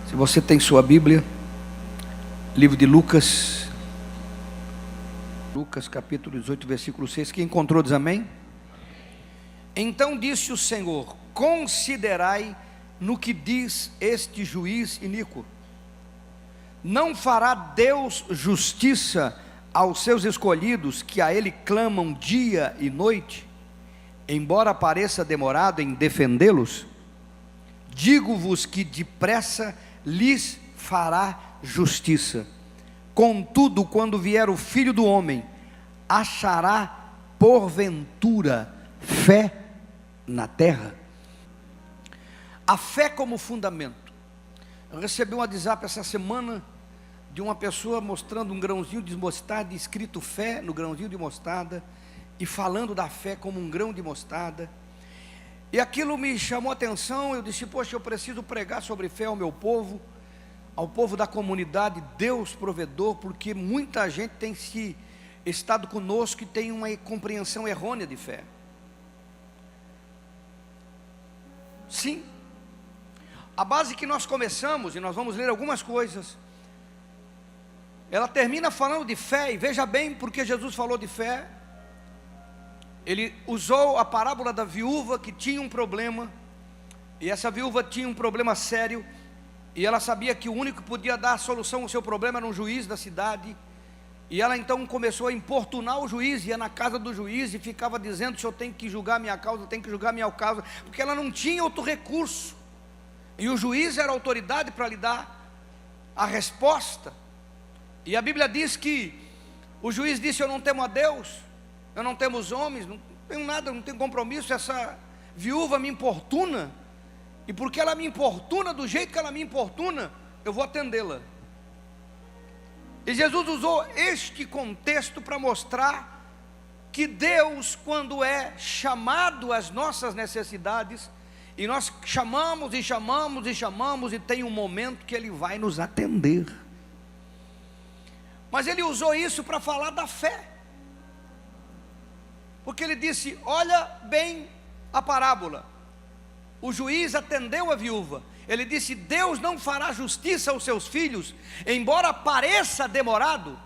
Se você tem sua Bíblia, livro de Lucas, capítulo 18, versículo 6, quem encontrou diz amém? Então disse o Senhor: considerai no que diz este juiz iníquo. Não fará Deus justiça aos seus escolhidos, que a Ele clamam dia e noite, embora pareça demorado em defendê-los? Digo-vos que depressa lhes fará justiça. Contudo, quando vier o Filho do Homem, achará porventura fé na terra? A fé como fundamento. Eu recebi um WhatsApp essa semana de uma pessoa mostrando um grãozinho de mostarda, escrito fé no grãozinho de mostarda, e falando da fé como um grão de mostarda. E aquilo me chamou a atenção. Eu disse: poxa, eu preciso pregar sobre fé ao meu povo, ao povo da comunidade, Deus provedor, porque muita gente tem estado conosco e tem uma compreensão errônea de fé. Sim, a base que nós começamos, e nós vamos ler algumas coisas, ela termina falando de fé. E veja bem porque Jesus falou de fé. Ele usou a parábola da viúva que tinha um problema, e essa viúva tinha um problema sério, e ela sabia que o único que podia dar a solução ao seu problema era um juiz da cidade. E ela então começou a importunar o juiz, ia na casa do juiz e ficava dizendo: o senhor tem que julgar minha causa, tem que julgar minha causa, porque ela não tinha outro recurso, e o juiz era a autoridade para lhe dar a resposta. E a Bíblia diz que o juiz disse: eu não temo a Deus, eu não temo os homens, não tenho nada, não tenho compromisso. Essa viúva me importuna, e porque ela me importuna do jeito que ela me importuna, eu vou atendê-la. E Jesus usou este contexto para mostrar que Deus, quando é chamado às nossas necessidades, e nós chamamos e chamamos e chamamos, e tem um momento que Ele vai nos atender. Mas Ele usou isso para falar da fé, porque Ele disse: olha bem a parábola. O juiz atendeu a viúva. Ele disse: Deus não fará justiça aos seus filhos, embora pareça demorado.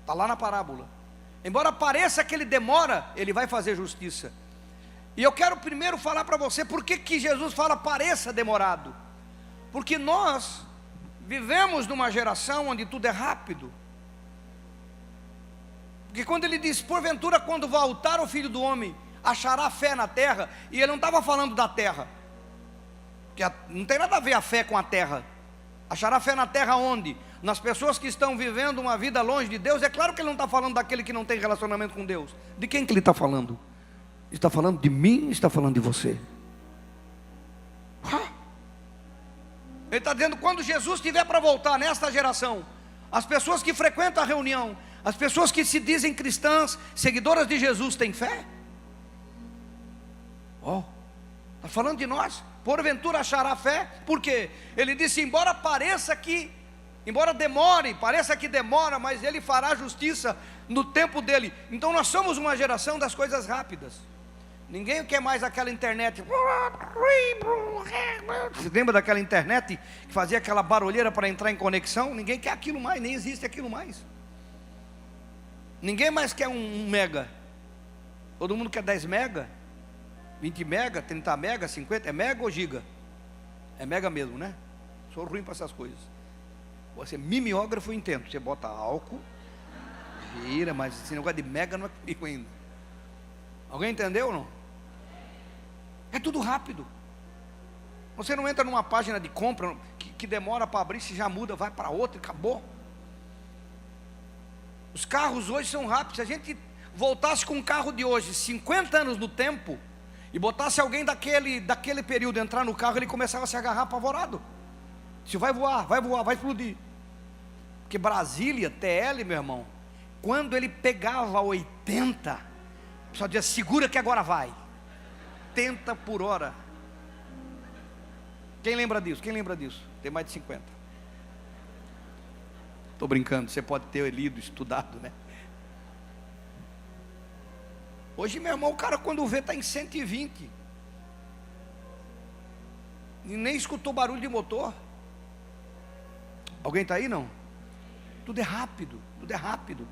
Está lá na parábola. Embora pareça que Ele demora, Ele vai fazer justiça. E eu quero primeiro falar para você por que Jesus fala pareça demorado. Porque nós vivemos numa geração onde tudo é rápido. Porque quando Ele diz: porventura, quando voltar o Filho do Homem, achará fé na terra, e Ele não estava falando da terra, porque não tem nada a ver a fé com a terra. Achará fé na terra onde? Nas pessoas que estão vivendo uma vida longe de Deus. É claro que Ele não está falando daquele que não tem relacionamento com Deus. De quem que Ele está falando? Ele está falando de mim, está falando de você. Ele está dizendo: quando Jesus estiver para voltar nesta geração, as pessoas que frequentam a reunião, as pessoas que se dizem cristãs, seguidoras de Jesus, têm fé? Está falando de nós. Porventura achará fé, porque Ele disse: embora demore, pareça que demora, mas Ele fará justiça no tempo dEle. Então nós somos uma geração das coisas rápidas. Ninguém quer mais aquela internet. Você lembra daquela internet que fazia aquela barulheira para entrar em conexão? Ninguém quer aquilo mais, nem existe aquilo mais. Ninguém mais quer um mega. Todo mundo quer 10 mega, 20 mega, 30 mega, 50. É mega ou giga? É mega mesmo, né? Sou ruim para essas coisas. Você é mimeógrafo, eu entendo. Você bota álcool, vira, mas esse negócio de mega não é comigo ainda. Alguém entendeu ou não? É tudo rápido. Você não entra numa página de compra que demora para abrir, se já muda, vai para outra e acabou. Os carros hoje são rápidos. Se a gente voltasse com um carro de hoje 50 anos no tempo, e botasse alguém daquele período entrar no carro, ele começava a se agarrar apavorado. Se vai voar, vai explodir. Porque Brasília, TL, meu irmão, quando ele pegava 80, só dizia: segura que agora vai. 80 por hora. Quem lembra disso? Quem lembra disso? Tem mais de 50. Estou brincando, você pode ter lido, estudado, né? Hoje, meu irmão, o cara quando vê está em 120. e nem escutou barulho de motor. Alguém está aí, não? Tudo é rápido, tudo é rápido.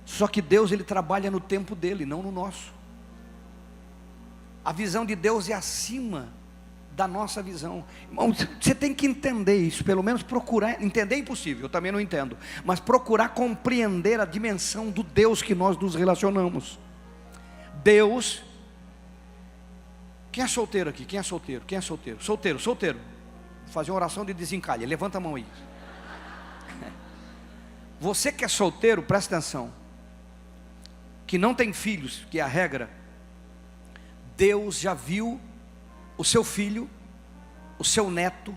Só que Deus, Ele trabalha no tempo dEle, não no nosso. A visão de Deus é acima da nossa visão. Irmão, você tem que entender isso, pelo menos procurar. Entender é impossível, eu também não entendo, mas procurar compreender a dimensão do Deus que nós nos relacionamos. Deus. Quem é solteiro aqui? Quem é solteiro? Quem é solteiro? Solteiro. Vou fazer uma oração de desencalhe. Levanta a mão aí. Você que é solteiro, presta atenção, que não tem filhos, que é a regra. Deus já viu o seu filho, o seu neto,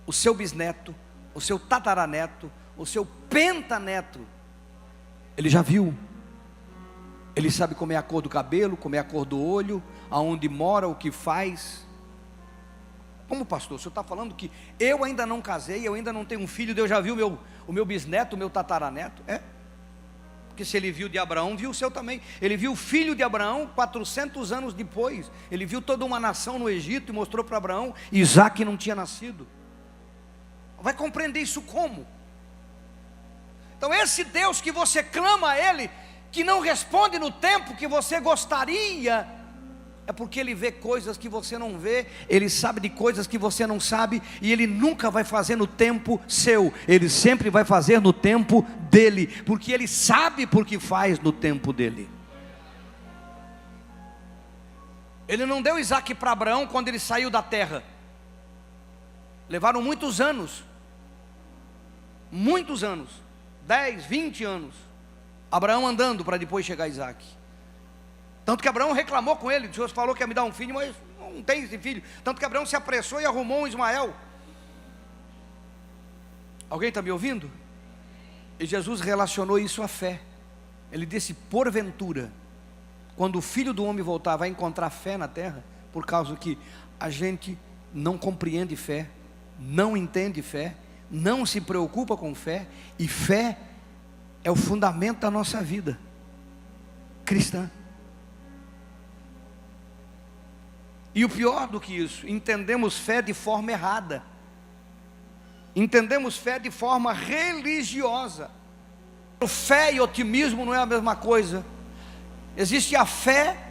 o seu bisneto, o seu tataraneto, o seu pentaneto. Ele já viu. Ele sabe como é a cor do cabelo, como é a cor do olho, aonde mora, o que faz. Como pastor, o senhor está falando que eu ainda não casei, eu ainda não tenho um filho, Deus já viu o meu bisneto, o meu tataraneto? É. Porque se Ele viu de Abraão, viu o seu também. Ele viu o filho de Abraão 400 anos depois. Ele viu toda uma nação no Egito e mostrou para Abraão. Isaac não tinha nascido. Vai compreender isso como? Então esse Deus que você clama a Ele, que não responde no tempo que você gostaria, é porque Ele vê coisas que você não vê, Ele sabe de coisas que você não sabe, e Ele nunca vai fazer no tempo seu, Ele sempre vai fazer no tempo dEle, porque Ele sabe porque faz no tempo dEle. Ele não deu Isaac para Abraão quando ele saiu da terra. Levaram muitos anos, 10, 20 anos, Abraão andando para depois chegar Isaac. Tanto que Abraão reclamou com ele, Deus falou que ia me dar um filho, mas não tem esse filho. Tanto que Abraão se apressou e arrumou um Ismael. Alguém está me ouvindo? E Jesus relacionou isso à fé. Ele disse, porventura, quando o Filho do Homem voltar, vai encontrar fé na terra? Por causa que a gente não compreende fé, não entende fé, não se preocupa com fé, e fé é o fundamento da nossa vida cristã. E o pior do que isso, entendemos fé de forma errada. Entendemos fé de forma religiosa. Fé e otimismo não é a mesma coisa. Existe a fé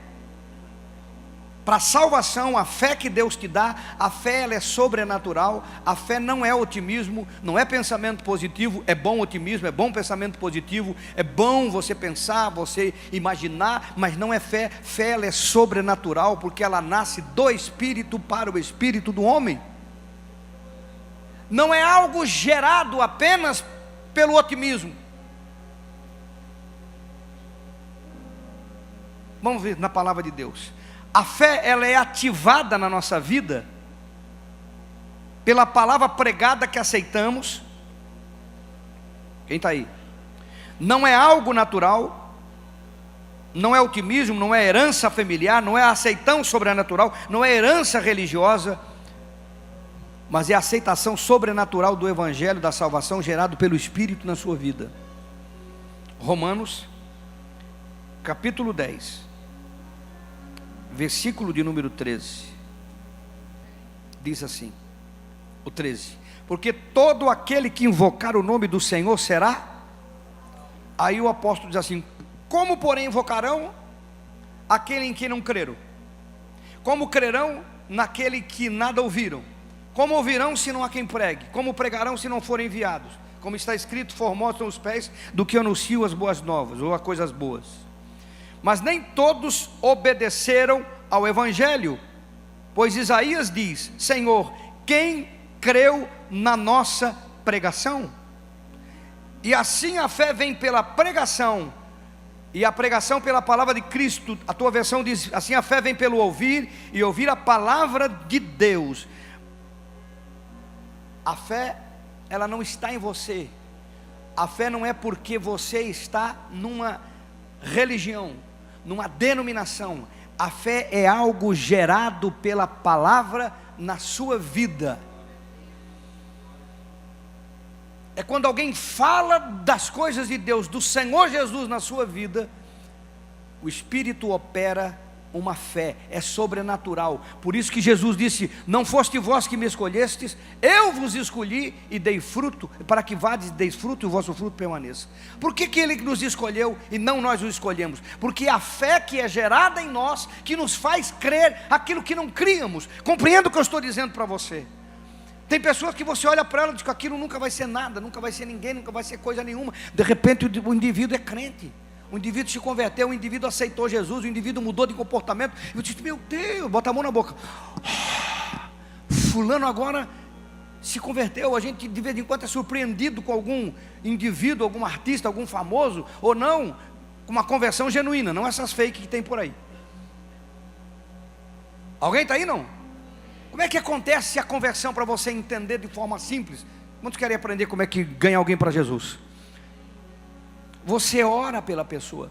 para a salvação, a fé que Deus te dá. A fé, ela é sobrenatural. A fé não é otimismo, não é pensamento positivo. É bom otimismo, é bom pensamento positivo, é bom você pensar, você imaginar, mas não é fé. Fé, ela é sobrenatural, porque ela nasce do Espírito para o Espírito do homem. Não é algo gerado apenas pelo otimismo. Vamos ver na palavra de Deus. A fé, ela é ativada na nossa vida pela palavra pregada que aceitamos. Quem está aí? Não é algo natural, não é otimismo, não é herança familiar, não é aceitação sobrenatural, não é herança religiosa, mas é a aceitação sobrenatural do Evangelho da salvação gerado pelo Espírito na sua vida. Romanos, capítulo 10. Versículo de número 13, diz assim, o 13: porque todo aquele que invocar o nome do Senhor será. Aí o apóstolo diz assim: como porém invocarão aquele em quem não creram? Como crerão naquele que nada ouviram? Como ouvirão se não há quem pregue? Como pregarão se não forem enviados? Como está escrito, formosos são os pés do que anunciam as boas novas, ou as coisas boas. Mas nem todos obedeceram ao Evangelho, pois Isaías diz: Senhor, quem creu na nossa pregação? E assim a fé vem pela pregação, e a pregação pela palavra de Cristo. A tua versão diz assim: a fé vem pelo ouvir, e ouvir a palavra de Deus. A fé, ela não está em você. A fé não é porque você está numa religião, numa denominação. A fé é algo gerado pela palavra na sua vida. É quando alguém fala das coisas de Deus, do Senhor Jesus na sua vida, o Espírito opera uma fé, é sobrenatural. Por isso que Jesus disse: não foste vós que me escolhestes, eu vos escolhi e dei fruto, para que vades e deis fruto e o vosso fruto permaneça. Por que Ele nos escolheu e não nós o escolhemos? Porque a fé que é gerada em nós, que nos faz crer aquilo que não críamos. Compreenda o que eu estou dizendo para você. Tem pessoas que você olha para elas e diz que aquilo nunca vai ser nada, nunca vai ser ninguém, nunca vai ser coisa nenhuma. De repente o indivíduo é crente. O indivíduo se converteu, o indivíduo aceitou Jesus, o indivíduo mudou de comportamento. Eu disse: meu Deus, bota a mão na boca. Fulano agora se converteu. A gente de vez em quando é surpreendido com algum indivíduo, algum artista, algum famoso, ou não, com uma conversão genuína, não essas fake que tem por aí. Alguém está aí, não? Como é que acontece a conversão, para você entender de forma simples? Quantos querem aprender como é que ganha alguém para Jesus? Você ora pela pessoa.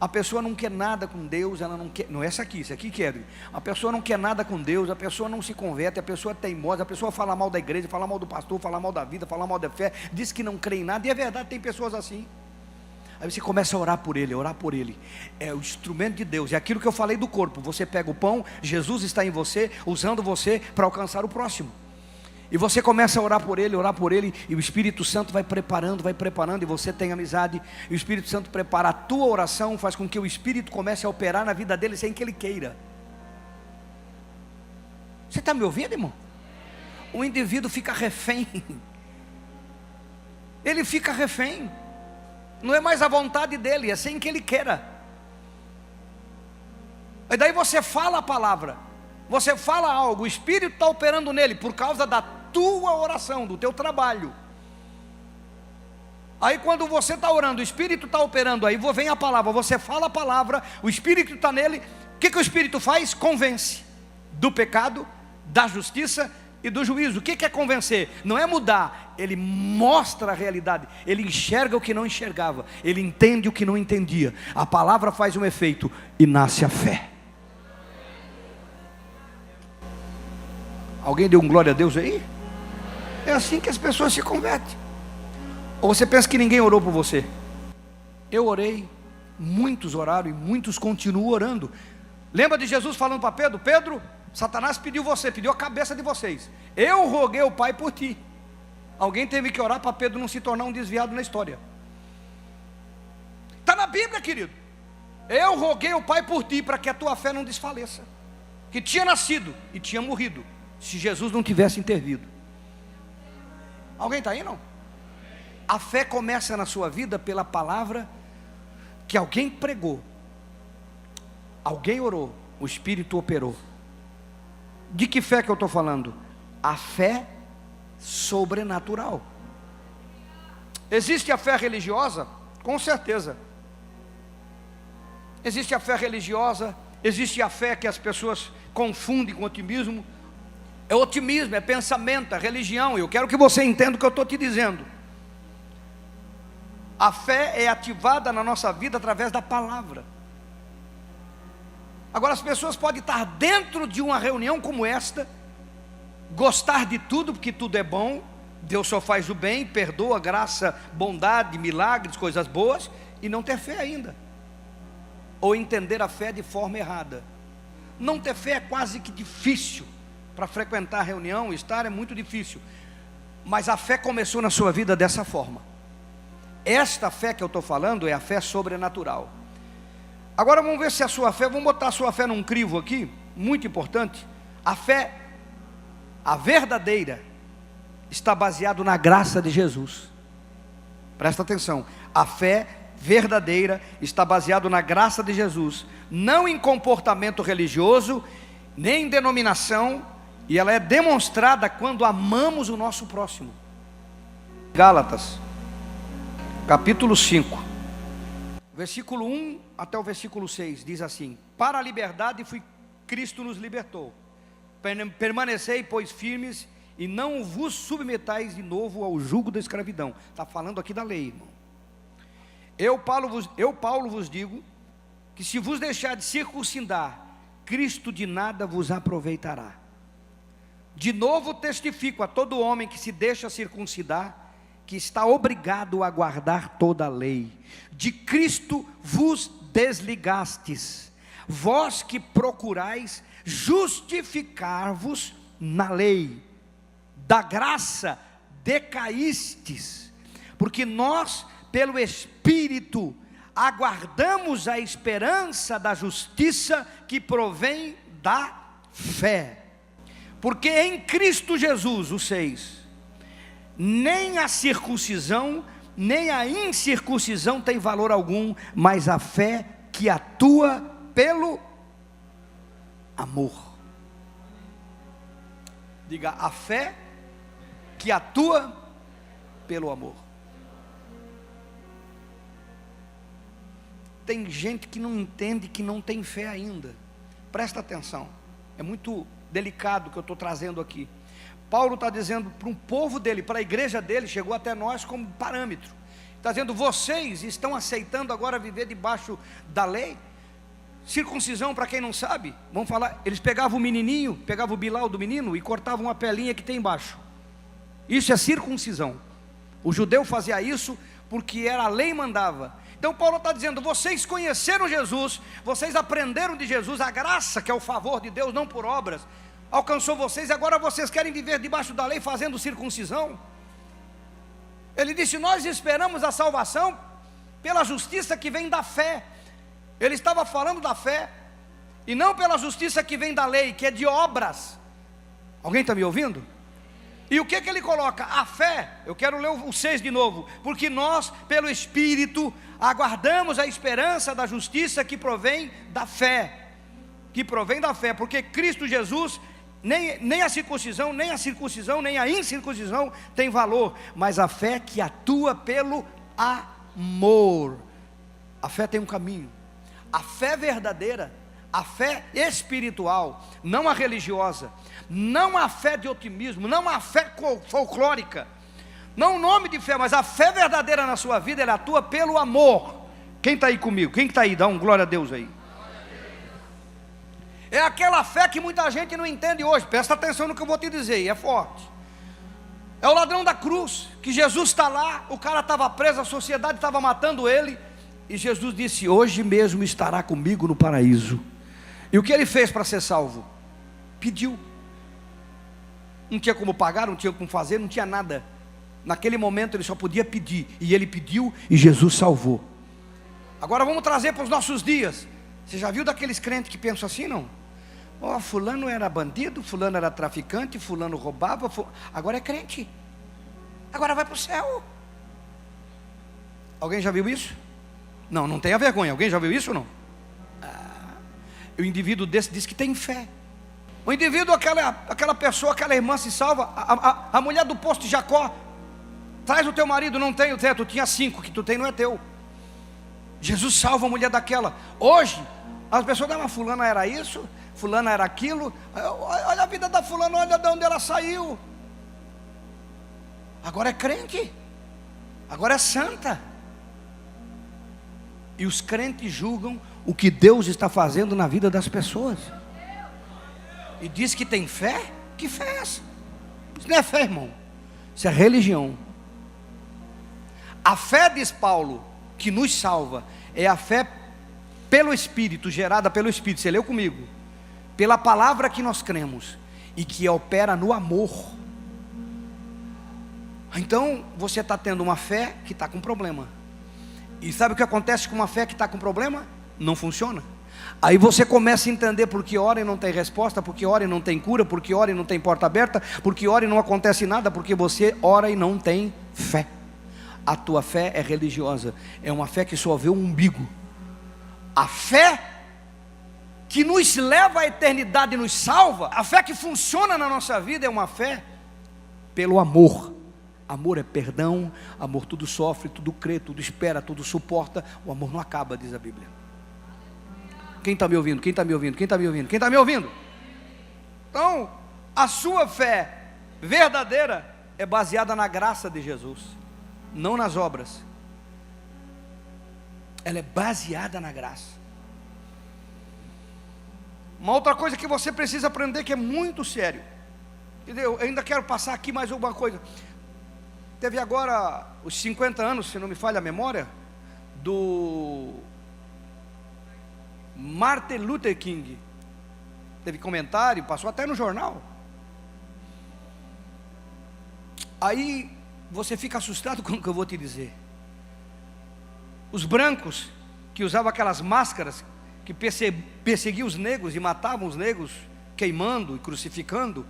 A pessoa não quer nada com Deus, ela não quer, não é essa aqui, isso aqui quer. A pessoa não quer nada com Deus, a pessoa não se converte, a pessoa é teimosa, a pessoa fala mal da igreja, fala mal do pastor, fala mal da vida, fala mal da fé, diz que não crê em nada, e é verdade, tem pessoas assim. Aí você começa a orar por ele, é o instrumento de Deus, é aquilo que eu falei do corpo. Você pega o pão, Jesus está em você, usando você para alcançar o próximo. E você começa a orar por ele, e o Espírito Santo vai preparando, e você tem amizade, e o Espírito Santo prepara a tua oração, faz com que o Espírito comece a operar na vida dele sem que ele queira. Você está me ouvindo, irmão? O indivíduo fica refém, ele fica refém, não é mais a vontade dele, é sem que ele queira. E daí você fala a palavra, você fala algo, o Espírito está operando nele, por causa da tua oração, do teu trabalho. Aí quando você está orando, o Espírito está operando, aí vem a palavra, você fala a palavra, o Espírito está nele. O que o Espírito faz? Convence do pecado, da justiça e do juízo. O que é convencer? Não é mudar, ele mostra a realidade, ele enxerga o que não enxergava, ele entende o que não entendia. A palavra faz um efeito e nasce a fé. Alguém deu um glória a Deus aí? É assim que as pessoas se convertem. Ou você pensa que ninguém orou por você? Eu orei, muitos oraram e muitos continuam orando. Lembra de Jesus falando para Pedro: Pedro, Satanás pediu a cabeça de vocês, eu roguei o Pai por ti. Alguém teve que orar para Pedro não se tornar um desviado na história. Está na Bíblia, querido. Eu roguei o Pai por ti, para que a tua fé não desfaleça. Que tinha nascido e tinha morrido se Jesus não tivesse intervido. Alguém está aí, não? A fé começa na sua vida pela palavra que alguém pregou, alguém orou, o Espírito operou. De que fé que eu estou falando? A fé sobrenatural. Existe a fé religiosa? Com certeza. Existe a fé religiosa, existe a fé que as pessoas confundem com otimismo. É otimismo, é pensamento, é religião. Eu quero que você entenda o que eu estou te dizendo. A fé é ativada na nossa vida através da palavra. Agora as pessoas podem estar dentro de uma reunião como esta, gostar de tudo, porque tudo é bom, Deus só faz o bem, perdoa, graça, bondade, milagres, coisas boas, e não ter fé ainda, ou entender a fé de forma errada. Não ter fé é quase que difícil. Para frequentar a reunião, estar é muito difícil. Mas a fé começou na sua vida dessa forma. Esta fé que eu estou falando é a fé sobrenatural. Agora vamos ver se a sua fé, vamos botar a sua fé num crivo aqui, muito importante. A fé, a verdadeira, está baseada na graça de Jesus. Presta atenção, a fé verdadeira está baseada na graça de Jesus, não em comportamento religioso, nem em denominação, e ela é demonstrada quando amamos o nosso próximo. Gálatas, capítulo 5, versículo 1 até o versículo 6, diz assim: para a liberdade Cristo nos libertou, permanecei pois firmes, e não vos submetais de novo ao jugo da escravidão. Está falando aqui da lei, irmão. Eu Paulo vos digo, que se vos deixar de circuncidar, Cristo de nada vos aproveitará. De novo testifico a todo homem que se deixa circuncidar, que está obrigado a guardar toda a lei. De Cristo vos desligastes, vós que procurais justificar-vos na lei, da graça decaístes, porque nós, pelo Espírito, aguardamos a esperança da justiça que provém da fé. Porque em Cristo Jesus, o 6, nem a circuncisão, nem a incircuncisão tem valor algum, mas a fé que atua pelo amor. Diga, a fé que atua pelo amor. Tem gente que não entende, que não tem fé ainda. Presta atenção, é muito delicado o que eu estou trazendo aqui. Paulo está dizendo para um povo dele, para a igreja dele, chegou até nós como parâmetro. Está dizendo, vocês estão aceitando agora viver debaixo da lei? Circuncisão, para quem não sabe, vamos falar, eles pegavam o menininho, pegavam o bilau do menino e cortavam uma pelinha que tem embaixo. Isso é circuncisão. O judeu fazia isso porque era a lei mandava. Então Paulo está dizendo, vocês conheceram Jesus, vocês aprenderam de Jesus, a graça que é o favor de Deus, não por obras, alcançou vocês, e agora vocês querem viver debaixo da lei fazendo circuncisão? Ele disse, nós esperamos a salvação pela justiça que vem da fé. Ele estava falando da fé, e não pela justiça que vem da lei, que é de obras. Alguém está me ouvindo? E o que ele coloca? A fé. Eu quero ler o 6 de novo. Porque nós, pelo Espírito, aguardamos a esperança da justiça que provém da fé. Que provém da fé, porque Cristo Jesus, nem a circuncisão, nem a incircuncisão tem valor, mas a fé que atua pelo amor. A fé tem um caminho. A fé verdadeira, a fé espiritual, não a religiosa, não a fé de otimismo, não a fé folclórica, não o nome de fé, mas a fé verdadeira na sua vida, ela atua pelo amor. Quem está aí comigo? Quem está aí? Dá um glória a Deus aí. É aquela fé que muita gente não entende hoje. Presta atenção no que eu vou te dizer, é forte. É o ladrão da cruz, que Jesus está lá, o cara estava preso, a sociedade estava matando ele, e Jesus disse, hoje mesmo estará comigo no paraíso. E o que ele fez para ser salvo? Pediu. Não tinha como pagar, não tinha como fazer, não tinha nada. Naquele momento ele só podia pedir, e ele pediu, e Jesus salvou. Agora vamos trazer para os nossos dias. Você já viu daqueles crentes que pensam assim, não? Oh, fulano era bandido, fulano era traficante, fulano roubava, agora é crente, agora vai para o céu. Alguém já viu isso? Não, não tenha vergonha. Alguém já viu isso ou não? O indivíduo desse diz que tem fé. O indivíduo, aquela pessoa, aquela irmã se salva. A mulher do poço de Jacó, traz o teu marido, não tem o teto, tu tinha 5, que tu tem não é teu. Jesus salva a mulher daquela. Hoje, as pessoas dizem, mas fulana era isso, fulana era aquilo. Olha a vida da fulana, olha de onde ela saiu. Agora é crente, agora é santa. E os crentes julgam o que Deus está fazendo na vida das pessoas. E diz que tem fé? Que fé é essa? Isso não é fé, irmão. Isso é religião. A fé, diz Paulo, que nos salva, é a fé pelo Espírito, gerada pelo Espírito. Você leu comigo? Pela palavra que nós cremos, e que opera no amor. Então, você está tendo uma fé que está com problema. E sabe o que acontece com uma fé que está com problema? Não funciona. Aí você começa a entender porque ora e não tem resposta, porque ora e não tem cura, porque ora e não tem porta aberta, porque ora e não acontece nada, porque você ora e não tem fé. A tua fé é religiosa, é uma fé que só vê o umbigo. A fé que nos leva à eternidade e nos salva, a fé que funciona na nossa vida é uma fé pelo amor. Amor é perdão, amor tudo sofre, tudo crê, tudo espera, tudo suporta. O amor não acaba, diz a Bíblia. Quem está me ouvindo? Quem está me ouvindo? Quem está me ouvindo? Quem está me ouvindo? Então, a sua fé verdadeira é baseada na graça de Jesus, não nas obras. Ela é baseada na graça. Uma outra coisa que você precisa aprender, que é muito sério. Eu ainda quero passar aqui mais uma coisa. Teve agora os 50 anos, se não me falha a memória, Martin Luther King. Teve comentário, passou até no jornal. Aí você fica assustado com o que eu vou te dizer. Os brancos que usavam aquelas máscaras que perseguiam os negros e matavam os negros, queimando e crucificando,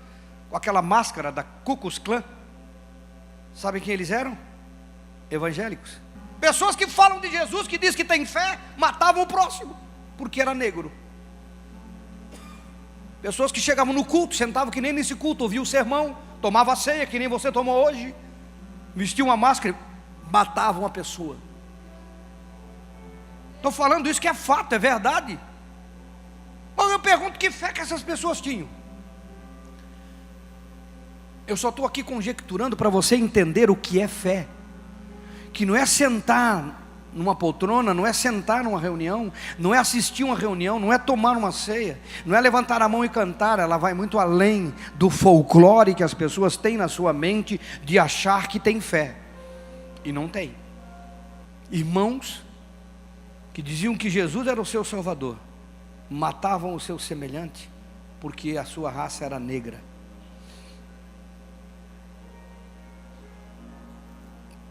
com aquela máscara da Ku Klux Klan, sabem quem eles eram? Evangélicos. Pessoas que falam de Jesus, que diz que tem fé, matavam o próximo, porque era negro. Pessoas que chegavam no culto, sentavam que nem nesse culto, ouviam o sermão, tomavam a ceia, que nem você tomou hoje, vestiam uma máscara e matavam a pessoa. Estou falando isso que é fato, é verdade. Mas eu pergunto, que fé que essas pessoas tinham? Eu só estou aqui conjecturando para você entender o que é fé. Que não é sentar numa poltrona, não é sentar numa reunião, não é assistir uma reunião, não é tomar uma ceia, não é levantar a mão e cantar. Ela vai muito além do folclore que as pessoas têm na sua mente, de achar que tem fé, e não tem. Irmãos que diziam que Jesus era o seu Salvador, matavam o seu semelhante, porque a sua raça era negra.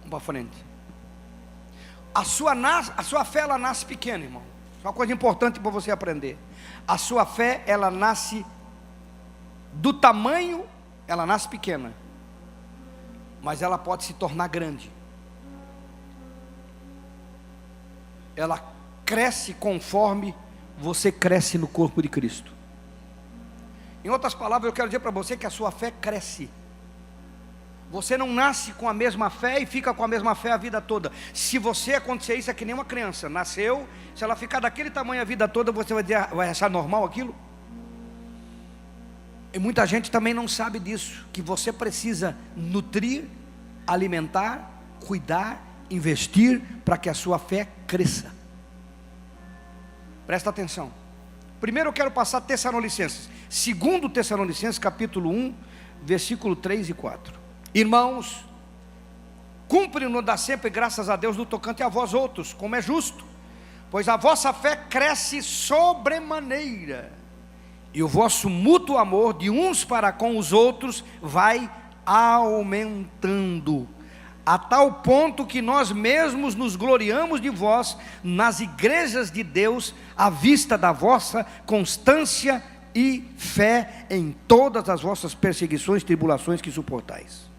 Vamos para frente. A sua fé, ela nasce pequena, irmão. É uma coisa importante para você aprender. A sua fé, ela nasce do tamanho, ela nasce pequena, mas ela pode se tornar grande. Ela cresce conforme você cresce no corpo de Cristo. Em outras palavras, eu quero dizer para você que a sua fé cresce. Você não nasce com a mesma fé e fica com a mesma fé a vida toda. Se você acontecer isso, é que nem uma criança. Nasceu, se ela ficar daquele tamanho a vida toda, você vai achar normal aquilo? E muita gente também não sabe disso, que você precisa nutrir, alimentar, cuidar, investir, para que a sua fé cresça. Presta atenção. Primeiro eu quero passar Tessalonicenses. 2 Tessalonicenses capítulo 1, versículo 3 e 4. Irmãos, cumpre-nos dar sempre graças a Deus no tocante a vós outros, como é justo, pois a vossa fé cresce sobremaneira, e o vosso mútuo amor de uns para com os outros vai aumentando, a tal ponto que nós mesmos nos gloriamos de vós nas igrejas de Deus, à vista da vossa constância e fé em todas as vossas perseguições e tribulações que suportais.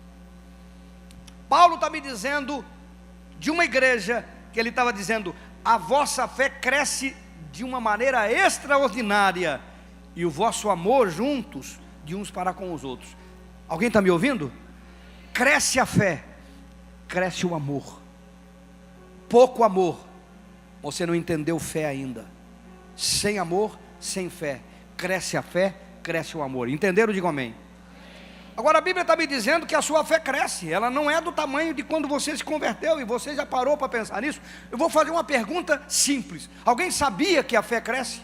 Paulo está me dizendo de uma igreja, que ele estava dizendo: a vossa fé cresce de uma maneira extraordinária, e o vosso amor juntos, de uns para com os outros. Alguém está me ouvindo? Cresce a fé, cresce o amor. Pouco amor, você não entendeu fé ainda. Sem amor, sem fé. Cresce a fé, cresce o amor. Entenderam? Digo amém. Agora a Bíblia está me dizendo que a sua fé cresce. Ela não é do tamanho de quando você se converteu. E você já parou para pensar nisso? Eu vou fazer uma pergunta simples. Alguém sabia que a fé cresce?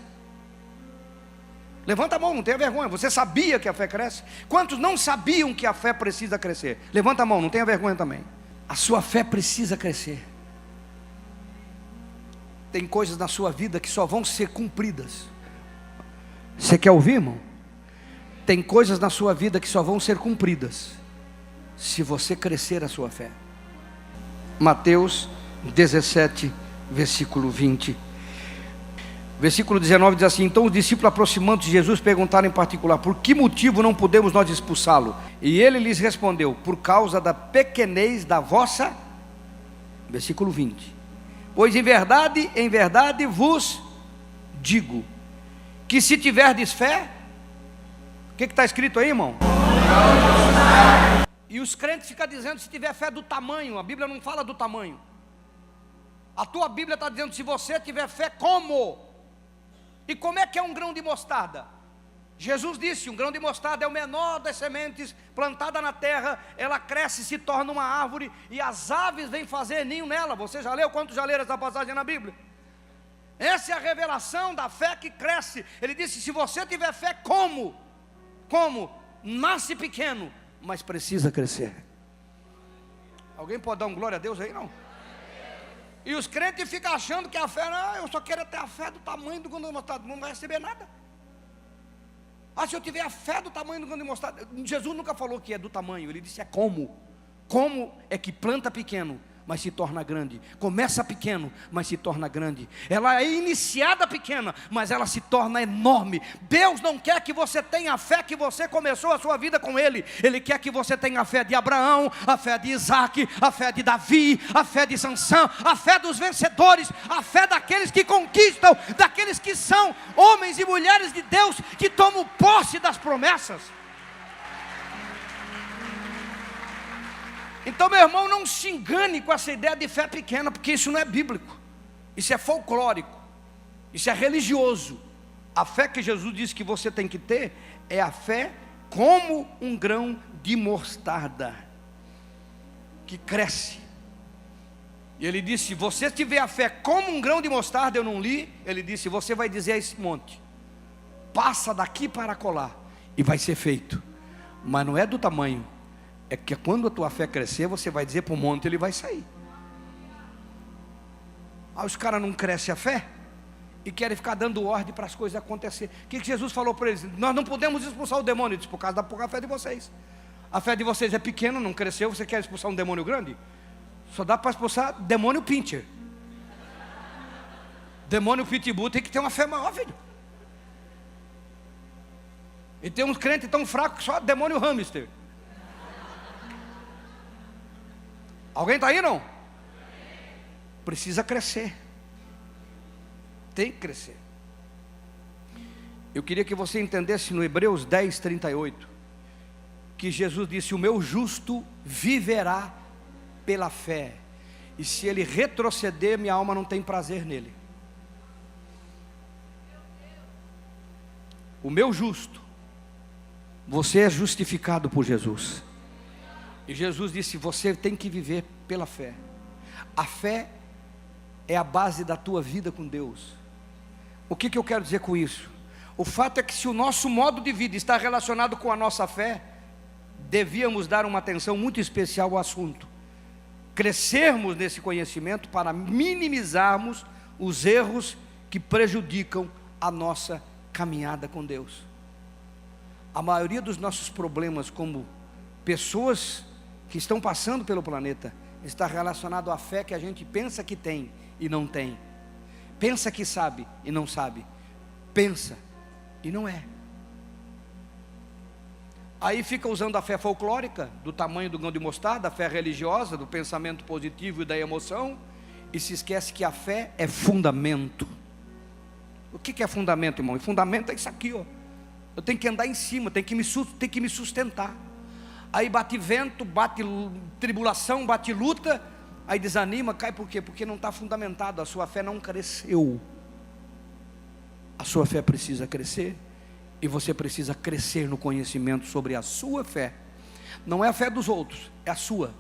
Levanta a mão, não tenha vergonha. Você sabia que a fé cresce? Quantos não sabiam que a fé precisa crescer? Levanta a mão, não tenha vergonha também. A sua fé precisa crescer. Tem coisas na sua vida que só vão ser cumpridas. Você quer ouvir, irmão? Tem coisas na sua vida que só vão ser cumpridas se você crescer a sua fé. Mateus 17, versículo 20. Versículo 19 diz assim: então os discípulos, aproximando-se de Jesus, perguntaram em particular: por que motivo não podemos nós expulsá-lo? E ele lhes respondeu: por causa da pequenez da vossa... Versículo 20. Pois em verdade vos digo, que se tiverdes fé... O que está escrito aí, irmão? E os crentes ficam dizendo se tiver fé do tamanho. A Bíblia não fala do tamanho. A tua Bíblia está dizendo se você tiver fé como. E como é que é um grão de mostarda? Jesus disse: um grão de mostarda é o menor das sementes plantada na terra. Ela cresce e se torna uma árvore, e as aves vêm fazer ninho nela. Você já leu? Quantos já leram essa passagem na Bíblia? Essa é a revelação da fé que cresce. Ele disse: se você tiver fé como? Nasce pequeno, mas precisa crescer. Alguém pode dar um glória a Deus aí? Não? E os crentes ficam achando que a fé, não, eu só quero ter a fé do tamanho do grão de mostarda. Não vai receber nada. Ah, se eu tiver a fé do tamanho do grão de mostarda. Jesus nunca falou que é do tamanho, ele disse é como. Como é que planta pequeno, mas se torna grande. Começa pequeno, mas se torna grande. Ela é iniciada pequena, mas ela se torna enorme. Deus não quer que você tenha a fé que você começou a sua vida com Ele. Ele quer que você tenha a fé de Abraão, a fé de Isaac, a fé de Davi, a fé de Sansão, a fé dos vencedores, a fé daqueles que conquistam, daqueles que são homens e mulheres de Deus, que tomam posse das promessas. Então, meu irmão, não se engane com essa ideia de fé pequena, porque isso não é bíblico, isso é folclórico, isso é religioso. A fé que Jesus disse que você tem que ter é a fé como um grão de mostarda, que cresce. E ele disse, se você tiver a fé como um grão de mostarda, eu não li, ele disse, você vai dizer a esse monte, passa daqui para colar, e vai ser feito. Mas não é do tamanho, é que quando a tua fé crescer, você vai dizer para o monte, ele vai sair. Aí os caras não crescem a fé e querem ficar dando ordem para as coisas acontecer. O que Jesus falou para eles? Nós não podemos expulsar o demônio. Ele disse, por causa da pouca fé de vocês. A fé de vocês é pequena, não cresceu. Você quer expulsar um demônio grande? Só dá para expulsar demônio pincher. Demônio pitbull tem que ter uma fé maior, filho. E tem uns crentes tão fracos que só demônio hamster. Alguém está aí, não? Precisa crescer. Tem que crescer. Eu queria que você entendesse no Hebreus 10, 38, que Jesus disse, o meu justo viverá pela fé, e se ele retroceder, minha alma não tem prazer nele. O meu justo, você é justificado por Jesus. E Jesus disse, você tem que viver pela fé. A fé é a base da tua vida com Deus. O que eu quero dizer com isso? O fato é que se o nosso modo de vida está relacionado com a nossa fé, devíamos dar uma atenção muito especial ao assunto. Crescermos nesse conhecimento para minimizarmos os erros que prejudicam a nossa caminhada com Deus. A maioria dos nossos problemas como pessoas que estão passando pelo planeta, está relacionado à fé que a gente pensa que tem e não tem, pensa que sabe e não sabe, pensa e não é. Aí fica usando a fé folclórica, do tamanho do grão de mostarda, a fé religiosa, do pensamento positivo e da emoção, e se esquece que a fé é fundamento. O que é fundamento, irmão? E fundamento é isso aqui, ó. Eu tenho que andar em cima, tenho que me sustentar. Aí bate vento, bate tribulação, bate luta, aí desanima, cai por quê? Porque não está fundamentado, a sua fé não cresceu. A sua fé precisa crescer, e você precisa crescer no conhecimento sobre a sua fé. Não é a fé dos outros, é a sua.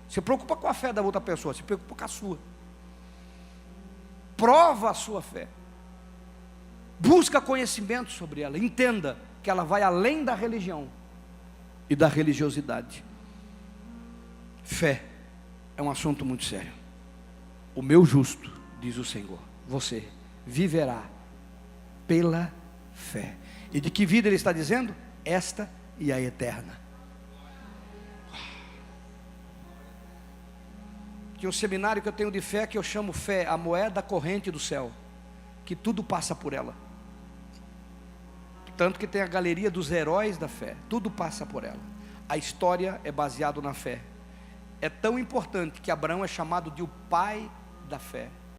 Se preocupa com a fé da outra pessoa, se preocupa com a sua. Prova a sua fé. Busca conhecimento sobre ela, entenda que ela vai além da religião e da religiosidade. Fé é um assunto muito sério. O meu justo, diz o Senhor, você viverá pela fé. E de que vida ele está dizendo? Esta e a eterna. Tinha um seminário que eu tenho de fé, que eu chamo fé, a moeda corrente do céu, que tudo passa por ela. Tanto que tem a galeria dos heróis da fé, tudo passa por ela. A história é baseada na fé. É tão importante que Abraão é chamado de o pai da fé.